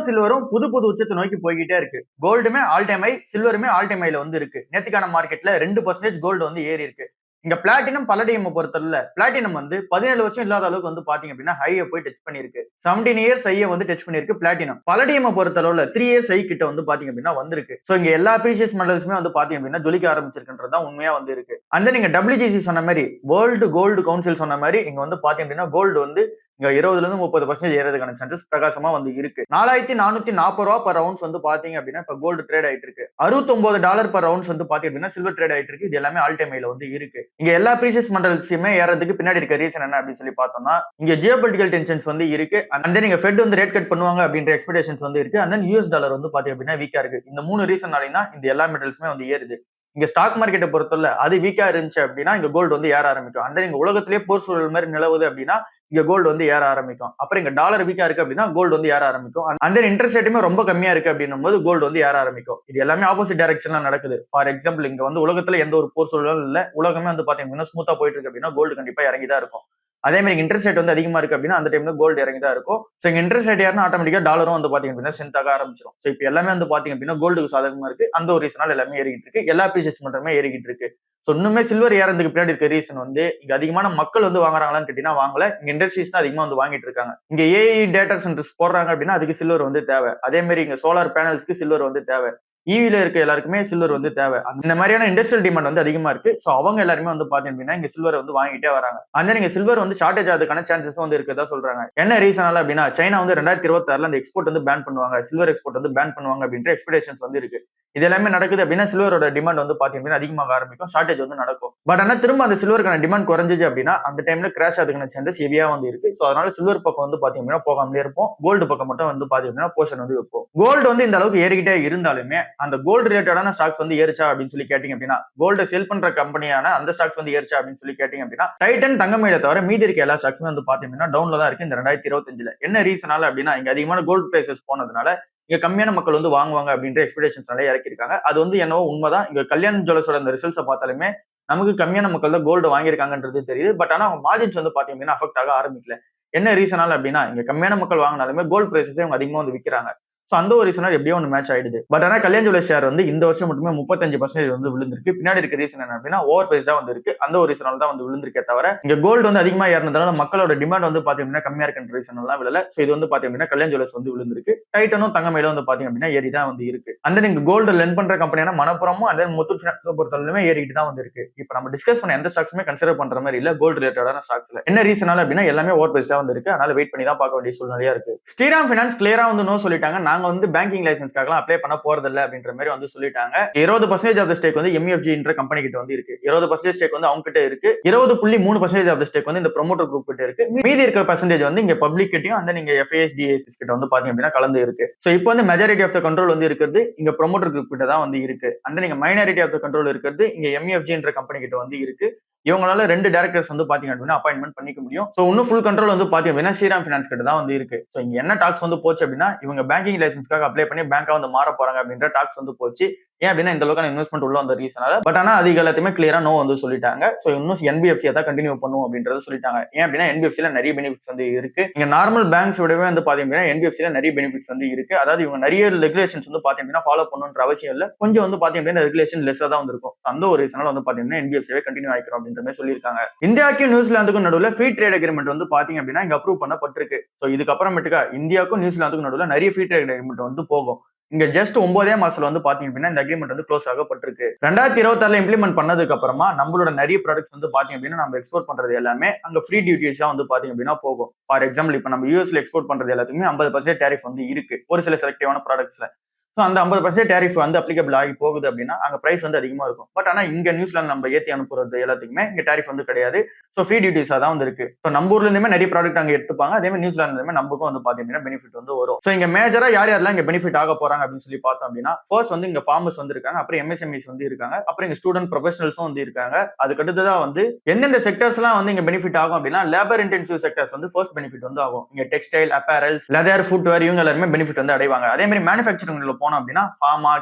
கோல்டும் சில்வரும் புது புது உச்சத்தை நோக்கி போய்கிட்டே இருக்கு. கோல்டுமே ஆல் டைம் ஹை, சில்வருமே ஆல் டைம் ஹைல வந்து இருக்கு. நேத்துக்கான மார்க்கெட்ல 2% கோல்டு வந்து ஏறி இருக்கு. இங்க பிளாட்டினம் பல்லடியம் பொறுத்தவரையில பிளாட்டினம் வந்து 17 வருஷம் இல்லாத அளவுக்கு வந்து பாத்தீங்க அப்படின்னா ஹையை போய் டச் பண்ணிருக்கு. 17 இயர்ஸ் ஹையை வந்து டச் பண்ணிருக்கு பிளாட்டினம். பல்லடியம் பொறுத்தளவுல 3 இயர்ஸ் ஹை கிட்ட வந்து பாத்தீங்க அப்படின்னா வந்திருக்கு. சோ இங்க எல்லா ப்ரீசியஸ் மெட்டல்ஸுமே வந்து பாத்தீங்க அப்படின்னா ஜொலிக்க ஆரம்பிச்சிருக்குன்றதுதான் உண்மையா வந்து இருக்கு. அந்த நீங்க WGC சொன்ன மாதிரி வேர்ல்டு கோல்டு கவுன்சில் சொன்ன மாதிரி இங்க வந்து பாத்தீங்க அப்படின்னா கோல்டு வந்து இங்க 20ல இருந்து 30% ஏறதுக்கான சான்சஸ் பிரகாசமா வந்து இருக்கு. 4440 ரூபா பர் ரவுண்ட்ஸ் வந்து பாத்தீங்க அப்படின்னா இப்ப கோல்டு ட்ரேட் ஆயிட்டு இருக்கு. $69 பர் ரவுண்ட்ஸ் வந்து பாத்தீங்க அப்படின்னா சில்வர் ட்ரேட் ஆயிட்டு இருக்கு. இது எல்லாமே ஆல் டைம் ஹைல வந்து இருக்கு. இங்க எல்லா ப்ரீசியஸ் மெட்டல்ஸுமே ஏறதுக்கு பின்னாடி இருக்க ரீசன் என்ன அப்படின்னு சொல்லி பார்த்தோம்னா இங்க ஜியோபொலிட்டிக்கல் டென்ஷன்ஸ் வந்து இருக்கு. அண்ட் தென் இங்க ஃபெட் வந்து ரேட் கட் பண்ணுவாங்க அப்படின்ற எக்ஸ்பெக்டேஷன்ஸ் வந்து இருக்கு. அண்ட் தென் யூஎஸ் டாலர் வந்து பாத்தீங்க அப்படின்னா வீக்கா இருக்கு. இந்த 3 ரீசன்னாலையும் தான் இந்த எல்லா மெட்டல்ஸுமே வந்து ஏறுது. இங்க ஸ்டாக் மார்க்கெட்டை பொறுத்தவரை அது வீக்கா இருந்துச்சு அப்படின்னா இங்க கோல்டு வந்து ஏற ஆரம்பிக்கும். அந்த இங்க உலகத்திலேயே போர் சூழல் மாதிரி நிலவுது அப்படின்னா இங்க கோல்டு வந்து ஏற ஆரம்பிக்கும். அப்புறம் இங்க டாலர் வீக்கா இருக்கு அப்படின்னா கோல்டு வந்து ஏற ஆரம்பிக்கும். அந்த இன்ட்ரெஸ்ட் ரேட்டுமே ரொம்ப கம்மியா இருக்கு அப்படின்னும் போது கோல்டு வந்து ஏற ஆரம்பிக்கும். இது எல்லாமே ஆப்போசிட் டைரக்ஷன்ல நடக்குது. ஃபார் எக்ஸாம்பிள் இங்க வந்து உலகத்துல எந்த ஒரு போர் சூழலும் இல்ல, உலகமே வந்து பாத்தீங்கன்னா ஸ்மூத்தா போயிட்டு இருக்கு அப்படின்னா கோல்டு கண்டிப்பா இறங்கிதான் இருக்கும். அதே மாதிரி இன்ட்ரெஸ்ட் ரேட் வந்து அதிகமா இருக்கு அப்படின்னா அந்த டைம்ல கோல்டு இறங்கிதான் இருக்கும். சோ இங்க இன்ட்ரெஸ்ட் ரேட் ஏறினா ஆட்டோமேட்டிக்கா டாலரும் வந்து பாத்தீங்க அப்படின்னா ஸ்ட்ரென்த் ஆக ஆரம்பிச்சிடும். சோ இப்ப எல்லாமே வந்து பாத்தீங்க அப்படின்னா கோல்டுக்கு சாதகமா இருக்கு. அந்த ஒரு ரீசனால எல்லாமே ஏறிக்கிட்டு இருக்கு. எல்லா ப்ரீசியஸ் மட்டுமே ஏறிக்கிட்டு இருக்கு. சோ இன்னுமே சில்வர் ஏறதுக்கு பின்னாடி இருக்க ரீசன் வந்து இங்க அதிகமான மக்கள் வந்து வாங்குறாங்களான்னு கேட்டீங்கன்னா வாங்கல. இங்க இண்டஸ்ட்ரீஸ் தான் அதிகமா வந்து வாங்கிட்டு இருக்காங்க. இங்க ஏஐ டேட்டா சென்டர்ஸ் போடுறாங்க அப்படின்னா அதுக்கு சில்வர் வந்து தேவை. அதே மாதிரி இங்க சோலார் பேனல்ஸ்க்கு சில்வர் வந்து தேவை. ஈவில இருக்க எல்லாருக்குமே சில்வர் வந்து தேவை. இந்த மாதிரியான இண்டஸ்ட்ரியல் டிமாண்ட் வந்து அதிகமா இருக்கு. சோ அவங்க எல்லாருமே வந்து பாத்தீங்க அப்படின்னா இங்க சில்வர் வந்து வாங்கிட்டே வராங்க. அந்த நீங்க சில்வர் வந்து ஷார்டேஜ் ஆகிறதுக்கான சான்சஸ் வந்து இருக்கிறதா சொல்றாங்க. என்ன ரீசனால அப்படின்னா சைனா வந்து 2026ல அந்த எக்ஸ்போர்ட் வந்து பேன் பண்ணுவாங்க, சில்வர் எக்ஸ்போர்ட் வந்து பேன் பண்ணுவாங்க அப்படின்ற எக்ஸ்பெக்டேஷன்ஸ் வந்து இருக்கு. இது எல்லாமே நடக்குது அப்படின்னா சில்வரோட டிமாண்ட் வந்து பாத்தீங்க அப்படின்னா அதிகமாக ஆரம்பிக்கும், ஷார்டேஜ் வந்து நடக்கும். பட் ஆனா திரும்ப அந்த சில்வருக்கான டிமாண்ட் குறைஞ்சிச்சு அப்படின்னா அந்த டைம்ல கிராஷ் ஆகுதுக்கான சான்சஸ் ஹெவியா வந்து இருக்கு. சோ அதனால சில்வர் பக்கம் வந்து பாத்தீங்க அப்படின்னா போகாமலே இருப்போம். கோல்டு பக்கம் மட்டும் வந்து பாத்தீங்க அப்படின்னா போர்ஷன் வந்து வைப்போம். கோல்டு வந்து இந்த அளவுக்கு ஏறிக்கிட்டே இருந்தாலுமே அந்த கோல்டு ரிலேட்டடான ஸ்டாக்ஸ் வந்து ஏறிச்சா அப்படின்னு சொல்லி கேட்டீங்க அப்படின்னா கோல்டு சேல் பண்ற கம்பெனியான அந்த ஸ்டாக்ஸ் வந்து ஏறிச்சா அப்படின்னு சொல்லி கேட்டீங்க அப்படின்னா டைட்டன் தங்கமயில தவிர மீதி இருக்க எல்லா ஸ்டாக்ஸுமே வந்து பாத்தீங்கன்னா டவுன்ல தான் இருக்கு இந்த 2025ல. என்ன ரீசனால அப்படின்னா இங்க அதிகமான கோல்டு பிரைசஸ் போனதுனால இங்க கம்மியான மக்கள் வந்து வாங்குவாங்க அப்படின்ற எக்ஸ்பெக்டேஷன்ஸ் நிறைய இறக்கிருக்காங்க. அது வந்து என்னவோ உண்மைதான். இங்க கல்யாண் ஜுவல்லர்ஸோட அந்த ரிசல்ட்ஸை பார்த்தாலுமே நமக்கு கம்மியான மக்கள் தான் கோல்டு வாங்கியிருக்காங்கன்றது தெரியுது. பட் ஆனா அவங்க மார்ஜின்ஸ் வந்து பாத்தீங்க அப்படின்னா அஃபெக்ட் ஆக ஆரம்பிக்கல. என்ன ரீசனால அப்படின்னா இங்க கம்மியான மக்கள் வாங்கினாலுமே கோல்டு பிரைசஸே அவங்க அதிகமா வந்து விற்கிறாங்க. சோ அந்த ஒரு ரீசனால எப்படியோ ஒன்று மேட்ச் ஆயிடுது. பட் ஆனா கல்யாண் ஜுவல்லர்ஸ் ஷேர் வந்து இந்த வருஷம் மட்டுமே 35% வந்து விழுந்திருக்கு. பின்னாடி இருக்க ரீசன் என்ன அப்படின்னா ஓவர் பிரைஸ்டா வந்து இருக்கு. அந்த ஒரு ரீசனால தான் வந்து விழுந்திருக்கே தவிர இங்க கோல்டு வந்து அதிகமா ஏறினதால மக்களோட டிமாண்ட் வந்து பாத்தீங்க அப்படின்னா கம்மியா இருக்கின்ற ரீசன் எல்லாம் விழல. சோ இது வந்து பாத்தீங்க அப்படின்னா கல்யாண் ஜுவல்லர்ஸ் வந்து விழுந்திருக்கு. டைட்டனும் தங்கமயில வந்து பாத்தீங்க அப்படின்னா ஏறி தான் வந்து இருக்கு. அந்த நீங்க கோல்டு லென் பண்ற கம்பெனியான மணப்புறமும் அதே முத்தூட் ஃபினான்ஸ் பொறுத்தவரையிலுமே ஏறிட்டு தான் வந்து இருக்கு. இப்ப நம்ம டிஸ்கஸ் பண்ண எந்த ஸ்டாக்ஸுமே கன்சிடர் பண்ற மாதிரி இல்ல கோல்டு ரிலேட்டடான ஸ்டாக்ஸ்ல. என்ன ரீசனால அப்படின்னா எல்லாமே ஓவர் பிரைஸ்டா வந்து இருக்கு. அதனால வெயிட் பண்ணி தான் பார்க்க வேண்டிய சூழ்நிலையா இருக்கு. ஸ்ரீராம் பினான்ஸ் கிளியரா வந்து நோ சொல்லிட்டாங்க. நாங்க வந்து பேங்கிங் லைசன்ஸ்க்காக அப்ளை பண்ண போறது இல்ல அப்படின்ற மாதிரி வந்து சொல்லிட்டாங்க. 20% ஆஃப் தி ஸ்டேக் வந்து MUFG கம்பெனி கிட்ட வந்து இருக்கு. 20% ஸ்டேக் வந்து அவங்க கிட்ட இருக்கு. 20.3% ஆஃப் தி ஸ்டேக் வந்து இந்த ப்ரொமோட்டர் குரூப் கிட்ட இருக்கு. மீதி இருக்க பர்சன்டேஜ் வந்து இங்க பப்ளிக் கிட்டயும் அந்த நீங்க FISDASS கிட்ட வந்து பாத்தீங்க அப்படின்னா கலந்து இருக்கு. சோ இப்போ வந்து மெஜாரிட்டி ஆஃப் த கண்ட்ரோல் வந்து இருக்கிறது இங்க ப்ரொமோட்டர் குரூப் கிட்ட தான் வந்து இருக்கு. அந்த நீங்க மைனாரிட்டி ஆஃப் த கண்ட்ரோல் இருக்கிறது இங்க MUFG கம்பெனி கிட்ட வந்து இருக்கு. இவங்களால 2 டைரக்டர்ஸ் வந்து பாத்தீங்க அப்படின்னா அப்பாயின்மெண்ட் பண்ணிக்க முடியும். சோ இன்னும் ஃபுல் கண்ட்ரோல் வந்து பாத்தீங்க அப்படின்னா ஸ்ரீராம் பினான்ஸ் கிட்ட தான் வந்து இருக்கு. சோ இங்க என்ன டாக்ஸ் வந்து போச்சு அப்படின்னா இவங்க பேங்கிங் லைசன்ஸ்க்காக அப்ளை பண்ணி பேங்கா வந்து மாற போறாங்க அப்படின்ற டாக்ஸ் வந்து போச்சு. ஏன் அப்படின்னா இந்த அளவுக்கான இன்வெஸ்ட்மெண்ட் உள்ள வந்த ரீசனால. பட் ஆனா அது எல்லாத்தையுமே கிளியரா நோ வந்து சொல்லிட்டாங்க. சோ இன்னும் NBFC தான் கண்டினியூ பண்ணும் அப்படின்றத சொல்லிட்டாங்க. ஏன் அப்படின்னா NBFC நிறைய பெனிஃபிட்ஸ் வந்து இருக்கு. இங்க நார்மல் பேங்க்ஸ் விடவே வந்து பாத்தீங்க அப்படின்னா NBFC நிறைய பெனிஃபிட்ஸ் வந்து இருக்கு. அதாவது இவங்க நிறைய ரெகுலேஷன்ஸ் வந்து பாத்தீங்க அப்படின்னா ஃபாலோ பண்ணணும்ன்ற அவசியம் இல்ல. கொஞ்சம் வந்து பாத்தீங்க அப்படின்னா ரெகுலேஷன் லெஸ்ஸா தான் வந்து இருக்கும். அந்த ஒரு ரீசனால வந்து பாத்தீங்கன்னா NBFC கண்டினியூ ஆயிக்கிறோம் அப்படின்ற மாதிரி சொல்லியிருக்காங்க. இந்தியாவுக்கும் நியூசிலாந்துக்கும் நடுவுல ஃப்ரீ ட்ரேட் அக்ரிமெண்ட் வந்து பாத்தீங்க அப்படின்னா இங்க அப்ரூவ் பண்ணப்பட்டிருக்கு. சோ இதுக்கப்புறமேட்டுக்கா இந்தியாவுக்கும் நியூசிலாந்துக்கும் நடுவுல நிறைய ஃப்ரீ ட்ரேட் அக்ரிமெண்ட் வந்து போகும். இங்க ஜஸ்ட் 9 மாசத்துல வந்து பாத்தீங்க அப்படின்னா இந்த அக்ரிமெண்ட் வந்து க்ளோஸ் ஆகப்பட்டிருக்கு. 2026ல இம்ப்ளிமெண்ட் பண்ணதுக்கு அப்புறமா நம்மளோட நிறைய ப்ராடக்ட்ஸ் வந்து பாத்தீங்க அப்படின்னா நம்ம எக்ஸ்போர்ட் பண்றது எல்லாமே அங்க ஃப்ரீ டியூட்டிஸா வந்து பாத்தீங்க அப்படின்னா போகும். ஃபார் எக்ஸாம்பிள் இப்ப நம்ம யூஎஸ்ல எக்ஸ்போர்ட் பண்றது எல்லாத்துக்குமே 50% டேரிஃப் வந்து இருக்கு ஒரு சில செலக்டிவான ப்ராடக்ட்ஸ்ல. ஸோ அந்த 50% டேரிஃப் வந்து அப்ளிகபிள் ஆகி போகுது அப்படின்னா அங்க பிரைஸ் வந்து அதிகமா இருக்கும். பட் ஆனா இங்க நியூசிலாந்து நம்ம ஏற்றி அனுப்புறது எல்லாத்துக்குமே இங்க டேரிஃப் வந்து கிடையாது. ஸோ ஃப்ரீ டியூட்டிஸா தான் வந்து இருக்கு. ஸோ நம்ம ஊர்ல இருந்துமே நிறைய ப்ராடக்ட் அங்க எடுத்துப்பாங்க. அதே மாதிரி நியூசிலாந்து நமக்கும் வந்து பாத்தீங்கன்னா பெனிஃபிட் வந்து வரும். ஸோ இங்க மேஜரா யாரெல்லாம் இங்க பெனிஃபிட் ஆக போறாங்க அப்படின்னு சொல்லி பார்த்தோம் அப்படின்னா ஃபர்ஸ்ட் வந்து இங்க ஃபார்மர்ஸ் வந்து இருக்காங்க, அப்புறம் MSMEs வந்து இருக்காங்க, அப்புறம் இங்க ஸ்டூடெண்ட் ப்ரொஃபஷனல்ஸும் வந்து இருக்காங்க. அதுக்கு அடுத்ததான் வந்து எந்தெந்த செக்டர்ஸ் எல்லாம் வந்து இங்க பெனிஃபிட் ஆகும் அப்படின்னா லேபர் இன்டென்சிவ் செக்டர்ஸ் வந்து ஃபர்ஸ்ட் பெனிஃபிட் வந்து ஆகும். இங்க டெக்ஸ்டைல், அப்பேரல்ஸ், லெதர், ஃபுட்வேர் இவங்க எல்லாருமே பெனிஃபிட் வந்து அடைவாங்க. அதே மாதிரி மேனுஃபேக்சரிங்ல போனோம் அப்படின்னா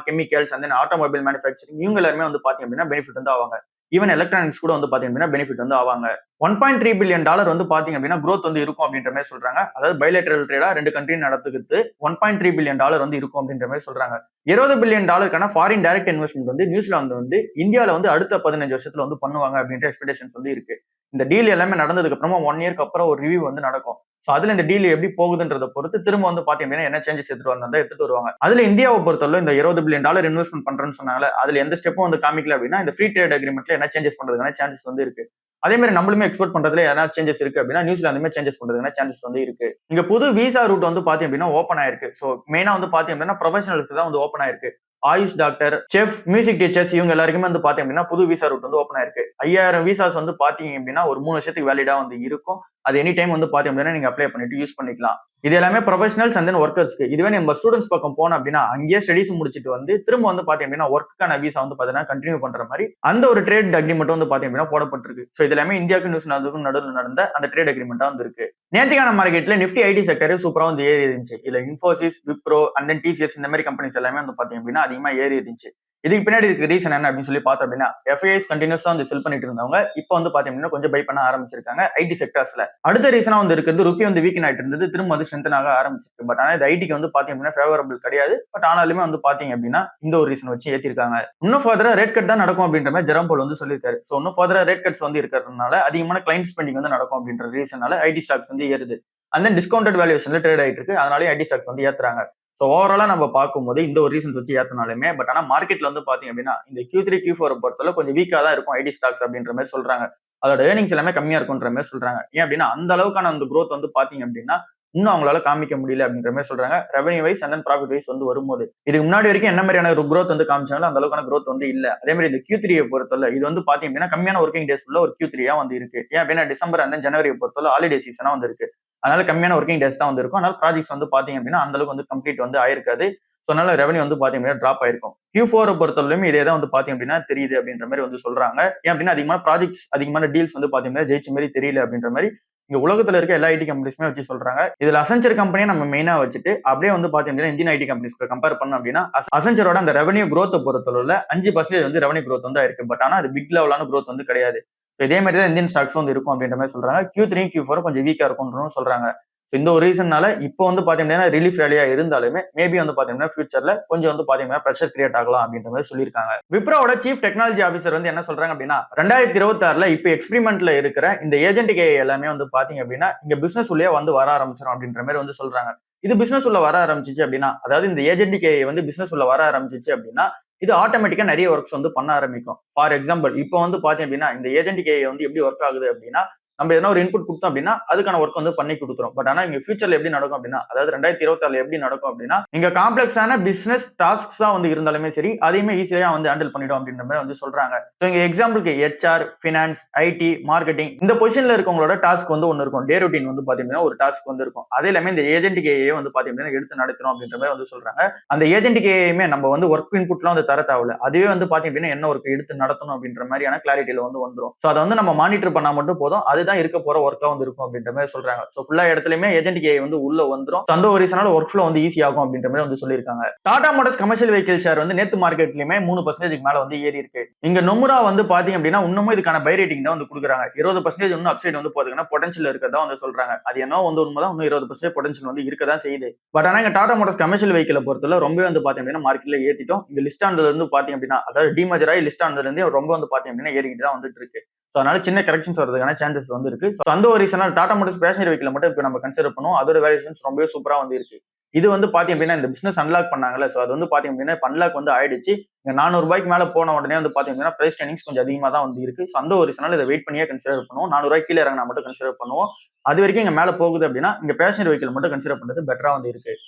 chemicals and then automobile manufacturing இவங்க எல்லாருமே வந்து பாத்தீங்க அப்படின்னா பெனிஃபிட் வந்து ஆவாங்க. ஈவன் எலக்ட்ரானிக்ஸ் கூட வந்து பாத்தீங்க அப்படின்னா பெனிஃபிட் வந்து ஆவாங்க. $1.3 பில்லியன் வந்து பாத்தீங்க அப்படின்னா growth வந்து இருக்கும் அப்படின்ற மாதிரி சொல்றாங்க. அதாவது பைலேட்டரல் ட்ரேடா 2 கண்ட்ரி நடத்துக்கிட்டு $1.3 பில்லியன் வந்து இருக்கும் அப்படின்ற மாதிரி சொல்றாங்க. $20 பில்லியன் ஃபாரின் டைரக்ட் இன்வெஸ்ட்மெண்ட் வந்து நியூசிலாந்து வந்து இந்தியால வந்து அடுத்த 15 வருஷத்துல வந்து பண்ணுவாங்க அப்படின்ற எக்ஸ்பெக்டேஷன்ஸ் வந்து இருக்கு. இந்த டீல் எல்லாமே நடந்ததுக்கு அப்புறமா 1 இயர்க்கு அப்புறம் ஒரு ரிவ்யூ வந்து நடக்கும். சோ அதுல இந்த டீல் எப்படி போகுதுன்றத பொறுத்து திரும்ப வந்து பாத்தீங்கன்னா என்ன சேஞ்சஸ் எடுத்துட்டு வருவாங்க. அதுல இந்தியாவை பொறுத்தவரை இந்த $20 பில்லியன் இன்வெஸ்ட்மெண்ட் பண்றேன்னு சொன்னாங்க. அதுல எந்த ஸ்டெப்பும் வந்து காமிக்கல அப்படின்னா இந்த ஃப்ரீ ட்ரேட் அக்ரிமெண்ட்ல என்ன சேஞ்சஸ் பண்றதுக்கான சான்சஸ் வந்து இருக்கு. அதே மாதிரி நம்மளுமே எக்ஸ்போர்ட் பண்றதுல ஏதாவது சேஞ்சஸ் இருக்கு அப்படின்னா நியூசிலாந்துமே சேஞ்சஸ் பண்றதுக்கான சான்சஸ் வந்து இருக்கு. இங்க புது விசா ரூட் வந்து பாத்தீங்க அப்படின்னா ஓப்பன் ஆயிருக்கு. சோ மெயினா வந்து பாத்தீங்க அப்படின்னா ப்ரொஃபஷனலுக்கு தான் வந்து ஓப்பன் ஆயிருக்கு. AYUSH doctor, chef, music teachers இவங்க எல்லாருக்குமே வந்து பாத்தீங்க அப்படின்னா புது விசா ரூட் வந்து ஓப்பன் ஆயிருக்கு. 5000 விசாஸ் வந்து பாத்தீங்க அப்படின்னா ஒரு 3 வருஷத்துக்கு வேலிடா வந்து இருக்கும். அது எனி டைம் வந்து பாத்தீங்க அப்படின்னா நீங்க அப்ளை பண்ணிட்டு யூஸ் பண்ணிக்கலாம். இது எல்லாமே ப்ரொஃபஷனல்ஸ் அண்ட் தென் ஒர்க்கர்ஸ்க்கு. இதுவே நம்ம ஸ்டூடெண்ட்ஸ் பக்கம் போனோம் அப்படின்னா அங்கேயே ஸ்டடிஸ் முடிச்சுட்டு வந்து திரும்ப வந்து பாத்தீங்க அப்படின்னா ஒர்க்குக்கான விசா வந்து பாத்தீங்கன்னா கண்டினியூ பண்ற மாதிரி அந்த ஒரு ட்ரேட் அக்ரிமெண்ட் வந்து பாத்தீங்க அப்படின்னா போடப்பட்டிருக்கு. சோ இது எல்லாமே இந்தியாவுக்கு நியூசிலாந்துக்கும் நடுவில் நடந்த அந்த ட்ரேட் அக்ரிமெண்டா வந்து இருக்கு. நேத்திக்கான மார்க்கெட்ல நிஃப்டி ஐடி செக்டர் சூப்பரா வந்து ஏறி இருந்துச்சு. இல்ல Infosys, Wipro and then TCS இந்த மாதிரி கம்பெனிஸ் எல்லாமே வந்து பாத்தீங்க அப்படின்னா அதிகமா ஏறி இருந்துச்சு. இதுக்கு பின்னாடி இருக்க ரீசன் என்ன அப்படின்னு சொல்லி பார்த்தோம் அப்படின்னா எஃப்ஐஎஸ் கண்டினியூஸா வந்து செல் பண்ணிட்டு இருந்தவங்க இப்போ வந்து பாத்தீங்கன்னா கொஞ்சம் பை பண்ண ஆரம்பிச்சிருக்காங்க ஐடி செக்டர்ஸ்ல. அடுத்த ரீசனா வந்து இருக்குது ருப்பி வந்து வீக் ஆயிட்டு இருந்தது, திரும்ப வந்து ஸ்ட்ரென்தன் ஆக ஆரம்பிச்சிருக்கு. பட் ஆனா இது ஐடிக்கு வந்து பாத்தீங்க அப்படின்னா ஃபேவரபிள் கிடையாது. பட் ஆனாலுமே வந்து பாத்தீங்க அப்படின்னா இந்த ஒரு ரீசன் வச்சு ஏத்திருக்காங்க. இன்னும் ஃபர்தரா ரேட் கட் தான் நடக்கும் அப்படின்ற மாதிரி ஜெரம் போல் வந்து சொல்லியிருக்காரு. சோ இன்னும் ஃபர்தரா ரேட் கட்ஸ் வந்து இருக்கிறதுனால அதிகமான கிளைண்ட் ஸ்பெண்டிங் வந்து நடக்கும் அப்படின்ற ரீசனால ஐடி ஸ்டாக்ஸ் வந்து ஏறுது. அந்த டிஸ்கவுண்டட் வேல்யூஷன்ல ட்ரேட் ஆயிட்டு இருக்கு. அதனால ஐடி ஸ்டாக்ஸ் வந்து ஏத்துறாங்க. ஸோ ஓவராலா நம்ம பார்க்கும்போது இந்த ஒரு ரீசன்ஸ் வச்சு ஏத்தினாலுமே பட் ஆனா மார்க்கெட்ல வந்து பாத்தீங்க அப்படின்னா இந்த Q3 Q4 பொறுத்தவரை கொஞ்சம் வீக்கா தான் இருக்கும் ஐடி ஸ்டாக்ஸ் அப்படின்ற மாதிரி சொல்றாங்க. அதோட ஏர்னிங்ஸ் எல்லாமே கம்மியா இருக்கும்ன்ற மாதிரி சொல்றாங்க. ஏன் அப்படின்னா அந்த அளவுக்கான அந்த growth வந்து பாத்தீங்க அப்படின்னா இன்னும் அவங்களால காமிக்க முடியல அப்படின்ற மாதிரி சொல்றாங்க. Revenue wise and then profit wise வந்து வரும்போது இதுக்கு முன்னாடி வரைக்கும் என்ன மாதிரியான ஒரு growth வந்து காமிச்சாங்களோ அந்த அளவுக்கான growth வந்து இல்ல. அதே மாதிரி இந்த Q3 பொறுத்தவரை இது வந்து பாத்தீங்க அப்படின்னா கம்மியான ஒர்க்கிங் டேஸ் உள்ள ஒரு Q3 வந்து இருக்கு. ஏன் அப்படின்னா டிசம்பர் அண்ட் ஜனவரி பொறுத்தவரை ஹாலிடே சீசனா வந்து இருக்கு. அதனால கம்மியான ஒர்க்கிங் டேஸ் தான் வந்து இருக்கும். அதனால ப்ராஜெக்ட்ஸ் வந்து பாத்தீங்க அப்படின்னா அந்த அளவுக்கு வந்து கம்ப்ளீட் வந்து ஆயிருக்காது. ஸோ அதனால ரெவன்யூ வந்து பாத்தீங்க அப்படின்னா டிராப் ஆயிருக்கும். Q4 பொறுத்தவரையிலும் இதே தான் வந்து பாத்தீங்க அப்படின்னா தெரியுது அப்படின்ற மாதிரி வந்து சொல்றாங்க. ஏன் அப்படின்னா அதிகமான ப்ராஜெக்ட்ஸ் அதிகமான டீல்ஸ் வந்து பாத்தீங்கன்னா ஜெயிச்ச மாதிரி தெரியல அப்படின்ற மாதிரி இங்க உலகத்துல இருக்க எல்லா ஐடி கம்பெனிஸ்மே வச்சு சொல்றாங்க. இதுல அசென்சர் கம்பெனியை நம்ம மெயினா வச்சுட்டு அப்படியே வந்து பாத்தீங்க அப்படின்னா இந்தியன் ஐடி கம்பெனிஸ் கம்பேர் பண்ணோம் அப்படின்னா அசென்சரோட அந்த ரெவன்யூ growth பொறுத்தளவுல 5% வந்து ரெவன்யூ growth வந்து ஆயிருக்கு. பட் ஆனா அது பிக் லெவலான growth வந்து கிடையாது. இதே மாதிரி தான் இந்தியன் ஸ்டாக்ஸ் வந்து இருக்கும் அப்படின்ற மாதிரி சொல்றாங்க. Q3 Q4 கொஞ்சம் வீக்கா இருக்கும்னு சொல்றாங்க. இந்த ஒரு ரீசன்னால இப்போ வந்து பாத்தீங்கன்னா ரிலீஃப் ரேலியா இருந்தாலுமே மேபி வந்து பாத்தீங்கன்னா ஃபியூச்சர்ல கொஞ்சம் வந்து பாத்தீங்கன்னா பிரஷர் கிரியேட் ஆகலாம் அப்படின்ற மாதிரி சொல்லியிருக்காங்க. விப்ரோட சீஃப் டெக்னாலஜி ஆஃபீஸர் வந்து என்ன சொல்றாங்க அப்படின்னா 2026ல இப்போ எக்ஸ்பெரிமெண்ட்ல இருக்கிற இந்த ஏஜென்டிக் AI எல்லாமே வந்து பாத்தீங்க அப்படின்னா இங்க பிசினஸ் உள்ளே வந்து வர ஆரம்பிச்சிடும் அப்படின்ற மாதிரி வந்து சொல்றாங்க. இது பிசினஸ் உள்ள வர ஆரம்பிச்சிச்சு அப்படின்னா அதாவது இந்த ஏஜென்டிக் AI வந்து பிசினஸ் உள்ள வர ஆரம்பிச்சிச்சு அப்படின்னா இது ஆட்டோமேட்டிக்கா நிறைய ஒர்க்ஸ் வந்து பண்ண ஆரம்பிக்கும். ஃபார் எக்ஸாம்பிள் இப்போ வந்து பாத்தீங்க அப்படின்னா இந்த ஏஜென்டிக் AI வந்து எப்படி ஒர்க் ஆகுது அப்படின்னா நம்ம எதனா ஒரு இன்புட் கொடுத்தோம் அப்படின்னா அதுக்கான ஒர்க் வந்து பண்ணி கொடுத்துரும். பட் ஆனா இங்க ஃபியூச்சர்ல எப்படி நடக்கும் அப்படின்னா அதாவது 2026ல எப்படி நடக்கும் அப்படின்னா இங்க காம்ப்ளெக்ஸான பிசினஸ் டாஸ்க்ஸா வந்து இருந்தாலுமே சரி அதையுமே ஈஸியா வந்து ஹேண்டில் பண்ணிடும் அப்படின்ற மாதிரி வந்து சொல்றாங்க. ஸோ இங்க எக்ஸாம்பிளுக்கு HR, ஃபினான்ஸ், ஐடி, மார்க்கெட்டிங் இந்த பொசிஷன்ல இருக்கவங்களோட டாஸ்க் வந்து ஒன்னு இருக்கும். டே ரொட்டீன் வந்து பாத்தீங்கன்னா ஒரு டாஸ்க் வந்து இருக்கும். அதே எல்லாமே இந்த ஏஜென்டிக் AI வந்து பாத்தீங்கன்னா எடுத்து நடத்தணும் அப்படின்ற மாதிரி வந்து சொல்றாங்க. அந்த ஏஜென்டிக் AIமே நம்ம வந்து ஒர்க் இன்புட்லாம் வந்து தர தேவையில்ல. அதுவே வந்து பாத்தீங்க அப்படின்னா என்ன ஒர்க் எடுத்து நடத்தணும் அப்படின்ற மாதிரியான கிளாரிட்டியில வந்து வந்துடும். ஸோ அதை வந்து நம்ம மானிட்டர் பண்ணா மட்டும் போதும். அதுதான் இருக்க போற ஒர்க்கா வந்து இருக்கும் அப்படின்ற மாதிரி சொல்றாங்க. சோ ஃபுல்லா இடத்துலயுமே ஏஜென்டிக் AI வந்து உள்ள வந்துரும். அந்த ஒரு ரீசனால ஒர்க் ஃப்ளோ வந்து ஈஸி ஆகும் அப்படின்ற மாதிரி வந்து சொல்லியிருக்காங்க. Tata Motors commercial vehicle share வந்து நேத்து மார்க்கெட்லயுமே 3% மேல வந்து ஏறி இருக்கு. இங்க நொமுரா வந்து பாத்தீங்க அப்படின்னா இன்னமும் இதுக்கான பை ரேட்டிங் தான் வந்து கொடுக்குறாங்க. 20% இன்னும் அப்சைட் வந்து போறதுக்கான பொட்டன்ஷியல் இருக்கதா வந்து சொல்றாங்க. அது என்ன வந்து உண்மைதான், இன்னும் 20% பொட்டன்ஷியல் வந்து இருக்கதான் செய்யுது. பட் ஆனா இங்க டாடா மோட்டார்ஸ் கமர்ஷியல் வெஹிக்கிள் பொறுத்தவரை ரொம்ப வந்து பாத்தீங்க அப்படின்னா மார்க்கெட்ல ஏத்திட்டோம். இங்க லிஸ்ட் ஆனதுல இருந்து பாத்தீங்க அப்படின்னா அதாவது டிமர்ஜர் ஆகி லிஸ்ட் ஆனதுல இருந்து ரொம்ப வந்து பாத்தீங்க அப்படின்னா ஏறிக்கிட்டு தான் வந்துட்டு இருக்கு. ஸோ அதனால சின்ன கரெக்ஷன்ஸ் வரதுக்கான சான்சஸ் வந்து இருக்கு. ஸோ அந்த ஒரு ரீசனால் டாடா மோட்டார்ஸ் பேசஞ்சர் வெஹிக்கிள் மட்டும் இப்போ நம்ம கன்சிடர் பண்ணுவோம். அதோட வேல்யூஷன்ஸ் ரொம்பவே சூப்பரா வந்து இருக்கு. இது வந்து பாத்தீங்க அப்படின்னா இந்த பிசினஸ் அன்லாக் பண்ணாங்கல்ல, ஸோ அது வந்து பாத்தீங்க அப்படின்னா அன்லாக் வந்து ஆயிடுச்சு. இங்க $400 மேல போன உடனே வந்து பாத்தீங்க அப்படின்னா பிரைஸ் ட்ரெண்டிங்ஸ் கொஞ்சம் அதிகமா தான் வந்து இருக்கு. ஸோ அந்த ஒரு ரீசனால் இதை வெயிட் பண்ணியே கன்சிடர் பண்ணுவோம். $400 கீழே இறங்கினா மட்டும் கன்சிடர் பண்ணுவோம். அது வரைக்கும் இங்க மேல போகுது அப்படின்னா இங்க பேசஞ்சர் வெஹிக்கிள் மட்டும் கன்சிடர் பண்றது பெட்டரா வந்து இருக்கு.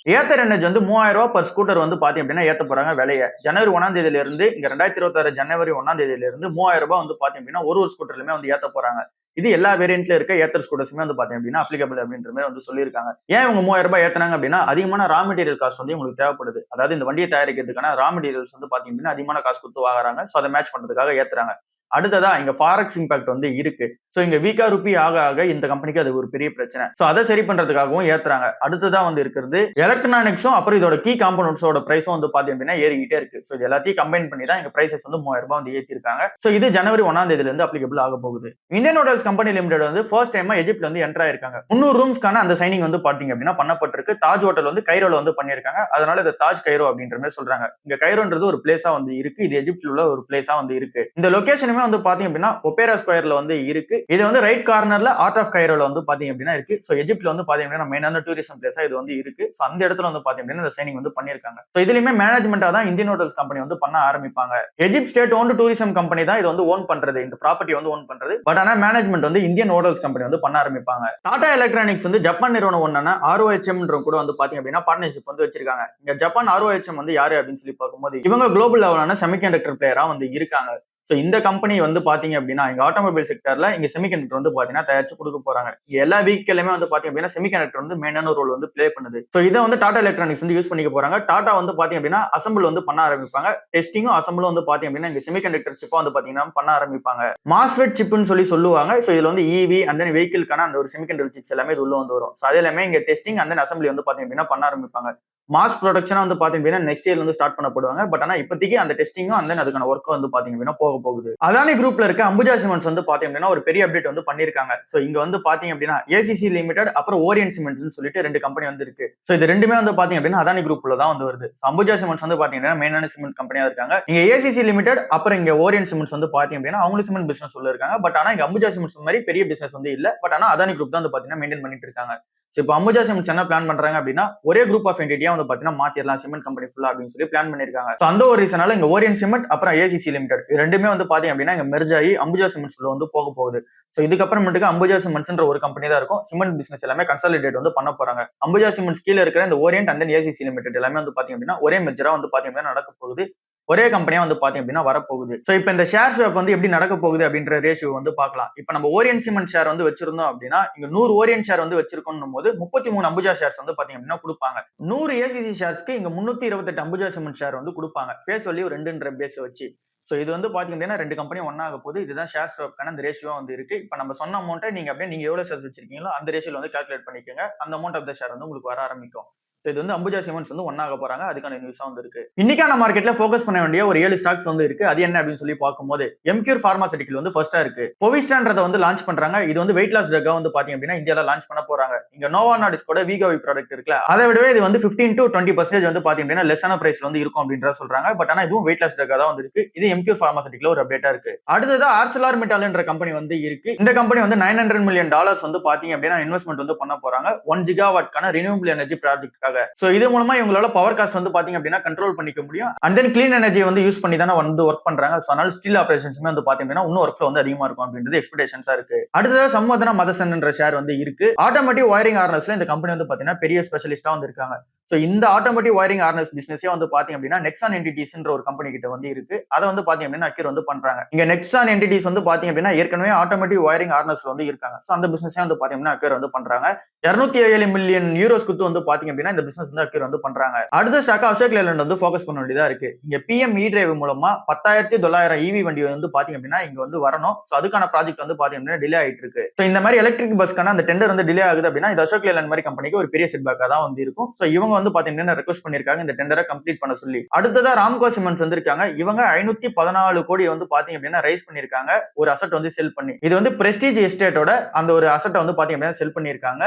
ஏத்தர் எனர்ஜி வந்து $3000 பர் ஸ்கூட்டர் வந்து பாத்தீங்க அப்படின்னா ஏத்த போறாங்க விலையை. ஜனவரி 1ஆம் தேதியில இருந்து இங்க 2026 ஜனவரி 1ஆம் தேதியில இருந்து $3000 வந்து பாத்தீங்க அப்படின்னா ஒரு ஸ்கூட்டர்லயுமே வந்து ஏத்த போறாங்க. இது எல்லா வேரியன்ட்ல இருக்க ஏத்தர் ஸ்கூட்டர்ஸுமே வந்து பாத்தீங்க அப்படின்னா அப்ளிகபிள் அப்படின்ற மாதிரி வந்து சொல்லியிருக்காங்க. ஏன் இவங்க $3000 ஏத்துனாங்க அப்படின்னா அதிகமான ரா மெட்டீரியல் காஸ்ட் வந்து உங்களுக்கு தேவைப்படுது. அதாவது இந்த வண்டியை தயாரிக்கிறதுக்கான ரா மெட்டீரியல்ஸ் வந்து பாத்தீங்க அப்படின்னா அதிகமான காசு கொடுத்து வாங்குறாங்க. ஸோ அதை மேட்ச் பண்றதுக்காக ஏத்துறாங்க. அடுத்ததா இங்க ஃபாரெக்ஸ் இம்பாக்ட் வந்து இருக்கு. சோ இங்க வீக்கா ருப்பி ஆக ஆக இந்த கம்பெனிக்கு அது ஒரு பெரிய பிரச்சனை. சோ அதை சரி பண்றதுக்காகவும் ஏத்துறாங்க. அடுத்ததா வந்து இருக்கிறது எலக்ட்ரானிக்ஸும் அப்புறம் இதோட கீ காம்பனன்ட்ஸோட பிரைஸும் வந்து பாத்தீங்க அப்படின்னா ஏறிக்கிட்டே இருக்கு. சோ இது எல்லாத்தையும் கம்பைன் பண்ணி தான் எங்க பிரைசஸ் வந்து 3000 ரூபாய் வந்து ஏத்திருக்காங்க. சோ இது ஜனவரி 1ஆம் தேதியில இருந்து அப்ளிகபிள் ஆக போகுது. இந்தியன் ஹோட்டல்ஸ் கம்பெனி லிமிடெட் வந்து ஃபர்ஸ்ட் டைமா எஜிப்ட்ல வந்து என்டர் ஆயிருக்காங்க. 300 ரூம்ஸ்க்கான அந்த சைனிங் வந்து பாத்தீங்க அப்படின்னா பண்ணப்பட்டிருக்கு. தாஜ் ஹோட்டல் வந்து கைரோல வந்து பண்ணிருக்காங்க. அதனால இது தாஜ் கைரோ அப்படின்ற மாதிரி சொல்றாங்க. இங்க கைரோன்றது ஒரு பிளேஸா வந்து இருக்கு. இது எஜிப்ட்ல உள்ள ஒரு பிளேஸா வந்து இருக்கு. இந்த லொகேஷனுமே வந்து பாத்தீங்க அப்படின்னா ஒபேரா ஸ்கொயர்ல வந்து இருக்கு. இது வந்து ரைட் கார்னர்ல ஆர்ட் ஆஃப் கைரோல வந்து பாத்தீங்க அப்படின்னா இருக்கு. சோ எஜிப்ட்ல வந்து பாத்தீங்க அப்படின்னா மெயினான டூரிசம் பிளேஸா இது வந்து இருக்கு. சோ அந்த இடத்துல வந்து பாத்தீங்க அப்படின்னா இந்த சைனிங் வந்து பண்ணிருக்காங்க. சோ இதுலயுமே மேனேஜ்மெண்டா தான் இந்தியன் ஹோட்டல்ஸ் கம்பெனி வந்து பண்ண ஆரம்பிப்பாங்க. Egypt state owned tourism company தான் இது வந்து ஓன் பண்றது. இந்த ப்ராப்பர்ட்டி வந்து ஓன் பண்றது. பட் ஆனா மேனேஜ்மெண்ட் வந்து இந்தியன் ஹோட்டல்ஸ் கம்பெனி வந்து பண்ண ஆரம்பிப்பாங்க. டாடா எலக்ட்ரானிக்ஸ் வந்து ஜப்பான் நிறுவனம் ஒன்னான ROHM கூட வந்து பாத்தீங்க அப்படின்னா பார்ட்னர்ஷிப் வந்து வச்சிருக்காங்க. இங்க ஜப்பான் ROHM வந்து யாரு அப்படின்னு சொல்லி பார்க்கும்போது இவங்க குளோபல் லெவலான செமிகண்டக்டர் பிளேயரா வந்து இருக்காங்க. சோ இந்த கம்பெனி வந்து பாத்தீங்க அப்படின்னா இங்க ஆட்டோமொபைல் செக்டர்ல இங்க செமிகண்டக்டர் வந்து பாத்தீங்கன்னா தயாரிச்சு கொடுக்க போறாங்க. எல்லா வீக்கிலுமே வந்து பாத்தீங்க அப்படின்னா செமிகண்டக்டர் வந்து மெயினான ரோல் வந்து பிளே பண்ணுது. சோ இதை வந்து டாடா எலக்ட்ரானிக்ஸ் வந்து யூஸ் பண்ணிக்க போறாங்க. டாடா வந்து பாத்தீங்க அப்படின்னா அசம்பிள் வந்து பண்ண ஆரம்பிப்பாங்க. டெஸ்டிங்கும் அசம்பிளும் வந்து பாத்தீங்க அப்படின்னா இங்க செமிகண்டக்டர் சிப்பா வந்து பாத்தீங்கன்னா பண்ண ஆரம்பிப்பாங்க. மாஸ்ஃபெட் சிப்னு சொல்லுவாங்க. சோ இதுல வந்து EV அந்த வெஹிக்கிள்கான அந்த ஒரு செமிகண்டக்டர் சிப்ஸ் எல்லாமே இது உள்ள வந்து வரும். சோ அது எல்லாமே இங்க டெஸ்டிங் அந்த அசம்பிளி வந்து பாத்தீங்க அப்படின்னா பண்ண ஆரம்பிப்பாங்க. மாஸ் ப்ரொடக்ஷனா வந்து பாத்தீங்க அப்படின்னா நெக்ஸ்ட் இயர்ல வந்து ஸ்டார்ட் பண்ணப்படுவாங்க. பட் ஆனா இப்போதைக்கு அந்த டெஸ்டிங்கும் அந்த அதுக்கான ஒர்க் வந்து பாத்தீங்க அப்படின்னா போக போகுது. அதானி குரூப்ல இருக்க அம்புஜா சிமெண்ட்ஸ் வந்து பாத்தீங்க அப்படின்னா ஒரு பெரிய அப்டேட் வந்து பண்ணிருக்காங்க. சோ இங்க வந்து பாத்தீங்க அப்படின்னா ACC லிமிடெட் அப்புறம் ஓரியன்ட் சிமெண்ட்ஸ் சொல்லிட்டு ரெண்டு கம்பெனி வந்து இருக்கு. சோ இது ரெண்டுமே வந்து பாத்தீங்க அப்படின்னா அதானி குரூப்ல தான் வந்து வருது. அம்புஜா சிமெண்ட்ஸ் வந்து பாத்தீங்க அப்படின்னா மெயினான சிமெண்ட் கம்பெனியா இருக்காங்க. இங்க ACC லிமிடெட் அப்புறம் இங்க ஓரியன்ட் சிமெண்ட்ஸ் வந்து பாத்தீங்க அப்படின்னா அவங்களும் சிமெண்ட் பிசினஸ் உள்ள இருக்காங்க. பட் ஆனா இங்க அம்புஜா சிமெண்ட்ஸ் மாதிரி பெரிய பிசினஸ் வந்து இல்ல. பட் ஆனா அதானி குரூப் தான் வந்து பாத்தீங்கன்னா மெயின்டைன் பண்ணிட்டு இருக்காங்க. இப்போ அம்புஜா சிமெண்ட்ஸ் என்ன பிளான் பண்றாங்க அப்படின்னா ஒரே குரூப் ஆஃப் என்டிட்டியா வந்து பாத்தீங்கன்னா மாத்திரலாம் சிமெண்ட் கம்பெனி ஃபுல்லா அப்படின்னு சொல்லி பிளான் பண்ணிருக்காங்க. அந்த ஒரு ரீசனால இங்க ஓரியன்ட் சிமெண்ட் அப்புறம் ACC லிமிடெட் ரெண்டுமே வந்து பாத்தீங்க அப்படின்னா இங்க மெர்ஜ் ஆகி அம்புஜா சிமெண்ட்ஸ் உள்ள வந்து போக போகுது. சோ இதுக்கப்புறமேட்டுக்கு அம்புஜா சிமெண்ட்ஸ்ன்ற ஒரு கம்பெனி தான் இருக்கும். சிமெண்ட் பிசினஸ் எல்லாமே கன்சாலிடேட் வந்து பண்ண போறாங்க. அம்புஜா சிமெண்ட்ஸ் கீழ இருக்கிற இந்த ஓரியன்ட் அண்ட் ACC லிமிடெட் எல்லாமே வந்து பாத்தீங்க அப்படின்னா ஒரே மெர்ஜரா வந்து பாத்தீங்க அப்படின்னா நடக்க போகுது. ஒரே கம்பெனியா வந்து பாத்தீங்க அப்படின்னா வரப்போகுது. சோ இப்போ இந்த ஷேர் ஸ்வாப் வந்து எப்படி நடக்க போகுது அப்படின்ற ரேஷியோ வந்து பார்க்கலாம். இப்போ நம்ம ஓரியன்ட் சிமெண்ட் ஷேர் வந்து வச்சிருந்தோம் அப்படின்னா இங்க 100 ஓரியன்ட் ஷேர் வந்து வச்சிருக்கோம் போது 33 அம்புஜா ஷேர்ஸ் வந்து பாத்தீங்க அப்படின்னா கொடுப்பாங்க. 100 ACC ஷேர்ஸ்க்கு இங்க 328 அம்புஜா சிமெண்ட் ஷேர் வந்து கொடுப்பாங்க. ஃபேஸ் வேல்யூ 2ன்ற பேஸ் வச்சு. சோ இது வந்து பாத்தீங்க அப்படின்னா ரெண்டு கம்பெனி ஒன்னாக போகுது. இதுதான் ஷேர் ஸ்வாப்க்கான அந்த ரேஷியோ வந்து இருக்கு. இப்போ நம்ம சொன்ன அமௌண்ட்டை நீங்க எவ்வளவு ஷேர்ஸ் வச்சிருக்கீங்களோ அந்த ரேஷியோல வந்து கால்குலேட் பண்ணிக்கோங்க. அந்த அமௌண்ட் ஆஃப் த ஷேர் வந்து உங்களுக்கு வர ஆரம்பிக்கும். இது வந்து அம்புஜா சிமெண்ட்ஸ் வந்து ஒன்னாக போறாங்க. அதுக்கான நியூஸா வந்து இருக்கு. இன்னைக்கான மார்க்கெட்ல ஃபோக்கஸ் பண்ண வேண்டிய ஒரு 7 ஸ்டாக்ஸ் வந்து இருக்கு. அது என்ன அப்படின்னு சொல்லி பார்க்கும்போது எம்கியூர் பார்மாசூட்டிக்கல் வந்து ஃபர்ஸ்டா இருக்கு. போவிஸ்டான்றத வந்து லான்ச் பண்றாங்க. இது வந்து வெயிட் லாஸ் ட்ரக்கா வந்து பாத்தீங்க அப்படின்னா இந்தியால லான்ச் பண்ண போறாங்க. இங்க நோவா நார்டிஸ்கோட வீகோவி ப்ராடக்ட் இருக்குல்ல அதை விடவே இது வந்து 15 to 20% வந்து பாத்தீங்க அப்படின்னா லெஸ்ஸான பிரைஸ்ல வந்து இருக்கும் அப்படின்றத சொல்றாங்க. பட் ஆனா இதுவும் வெயிட் லாஸ் ட்ரக்கா தான் வந்து இருக்கு. இது எம்கியூர் பார்மாசூட்டிக்கல் ஒரு அப்டேட்டா இருக்கு. அடுத்ததா ஆர்செலார் மிட்டால்ன்ற கம்பெனி வந்து இருக்கு. இந்த கம்பெனி வந்து $900 million வந்து பாத்தீங்க அப்படின்னா இன்வெஸ்ட்மெண்ட் வந்து பண்ண போறாங்க 1 gigawatt ரினியூவபிள் எனர்ஜி ப்ராஜெக்ட்காக. சோ இது மூலமா இவங்களால பவர் காஸ்ட் வந்து பாத்தீங்க அப்படின்னா கண்ட்ரோல் பண்ணிக்க முடியும். அண்ட் தென் கிளீன் எனர்ஜியை வந்து யூஸ் பண்ணி தானே வந்து ஒர்க் பண்றாங்க. சோ அதனால ஸ்டில் ஆபரேஷன்ஸ்மே வந்து பாத்தீங்க அப்படின்னா இன்னும் ஒர்க் ஃப்ளோ வந்து அதிகமா இருக்கும் அப்படின்றது எக்ஸ்பெக்டேஷன்ஸா இருக்கு. அடுத்ததா சம்வதனா மதர்சன்ன்ற ஷேர் வந்து இருக்கு. ஆட்டோமேட்டிவ் வயரிங் ஹார்னஸ்ல இந்த கம்பெனி வந்து பாத்தீங்கன்னா பெரிய ஸ்பெஷலிஸ்டா வந்து இருக்காங்க. சோ இந்த ஆட்டோமேட்டிவ் வயரிங் ஹார்னஸ் பிசினஸே வந்து பாத்தீங்க அப்படின்னா நெக்ஸான் என்டிட்டிஸ்ன்ற ஒரு கம்பெனி கிட்ட வந்து இருக்கு. அதை வந்து பாத்தீங்க அப்படின்னா அக்யூர் வந்து பண்றாங்க. இங்க நெக்ஸான் என்டிட்டிஸ் வந்து பாத்தீங்க அப்படின்னா ஏற்கனவே ஆட்டோமேட்டிவ் வயரிங் ஹார்னஸ்ல வந்து இருக்காங்க. சோ அந்த பிசினஸே வந்து பாத்தீங்க அப்படின்னா அக்யூர் வந்து பண்றாங்க. 207 மில்லியன் யூரோஸ் குத்து வந்து பாத்தீங்க அப்படின்னா இந்த பிசினஸ் வந்து அக்யூர் வந்து பண்றாங்க. அடுத்த ஸ்டாக்கா அசோக் லேலண்ட் வந்து ஃபோக்கஸ் பண்ண வேண்டியதா இருக்கு. இங்க PM E-Drive மூலமா 10,900 EV வண்டி வந்து பாத்தீங்க அப்படின்னா இங்க வந்து வரணும். சோ அதுக்கான ப்ராஜெக்ட் வந்து பாத்தீங்க அப்படின்னா டிலே ஆயிட்டு இருக்கு. சோ இந்த மாதிரி எலக்ட்ரிக் பஸ்க்கான அந்த டெண்டர் வந்து டிலே ஆகுது அப்படின்னா இது அசோக் லேலண்ட் மாதிரி கம்பெனிக்கு ஒரு பெரிய செட்பேக்கா தான் வந்து இருக்கும். சோ இவங்க வந்து பாத்தீங்கன்னா ரெக்வஸ்ட் பண்ணிருக்காங்க இந்த டெண்டரை கம்ப்ளீட் பண்ண சொல்லி. அடுத்ததா ராம்கோ சிமெண்ட்ஸ் வந்து இருக்காங்க. இவங்க 514 கோடி வந்து பாத்தீங்க அப்படின்னா ரைஸ் பண்ணிருக்காங்க ஒரு அசெட் வந்து செல் பண்ணி. இது வந்து பிரஸ்டீஜ் எஸ்டேட்டோட அந்த ஒரு அசெட்டை வந்து பாத்தீங்க அப்படின்னா செல் பண்ணிருக்காங்க.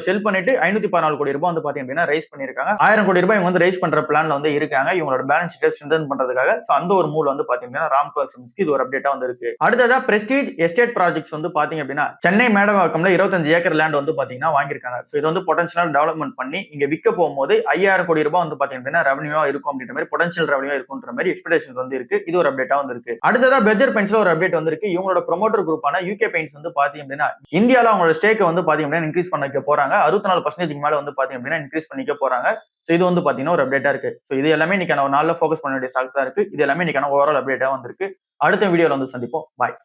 செல் பண்ணிட்டு 514 கோடி ரூபாய் வந்து பாத்தீங்க அப்படின்னா ரைஸ் பண்ணிருக்காங்க. 1000 கோடி ரூபாய் இவங்க வந்து ரைஸ் பண்ற பிளான்ல வந்து இருக்காங்க. இவங்களோட பேலன்ஸ் ஷீட்டை ஸ்ட்ரென்தன் பண்றதுக்காக. சோ அந்த ஒரு மூவ்ல வந்து பாத்தீங்கன்னா ராம்கோ சிமெண்ட்ஸ்க்கு இது ஒரு அப்டேட்டா வந்து இருக்கு. அடுத்ததா பிரஸ்டீஜ் எஸ்டேட் ப்ராஜெக்ட்ஸ் வந்து பாத்தீங்க அப்படின்னா சென்னை மேடவாக்கம்ல 25 ஏக்கர் லேண்ட் வந்து பாத்தீங்கன்னா வாங்கியிருக்காங்க. சோ இது வந்து பொட்டன்ஷியல் டெவலப்மெண்ட் பண்ணி இங்க விற்க போகும்போது 5000 கோடி ரூபாய் வந்து பாத்தீங்க அப்படின்னா ரெவன்யூவா இருக்கும் அப்படின்ற மாதிரி பொட்டன்ஷியல் ரெவன்யூ இருக்குன்ற மாதிரி எக்ஸ்பெக்டேஷன்ஸ் வந்து இருக்கு. இது ஒரு அப்டேட்டா வந்து இருக்கு. அடுத்ததா பெர்ஜர் பெயிண்ட்ஸ்ல ஒரு அப்டேட் வந்து இருக்கு. இவங்களோட ப்ரொமோட்டர் குரூப்பான UK பெயிண்ட்ஸ் வந்து பாத்தீங்க அப்படின்னா இந்தியால அவங்களோட ஸ்டேக்கை வந்து பாத்தீங்க அப்படின்னா இன்க்ரீஸ் பண்ணிக்க போறாங்க. 64% மேல வந்து பாத்தீங்க அப்படின்னா இன்க்ரீஸ் பண்ணிக்க போறாங்க. சோ இது வந்து பாத்தீங்கன்னா ஒரு அப்டேட்டா இருக்கு. சோ இது எல்லாமே இன்னைக்கான ஒரு நாள்ல ஃபோக்கஸ் பண்ண வேண்டிய ஸ்டாக்ஸா இருக்கு. இது எல்லாமே இன்னைக்கான ஓவரால் அப்டேட்டா வந்திருக்கு. அடுத்த வீடியோல வந்து சந்திப்போம். பாய்.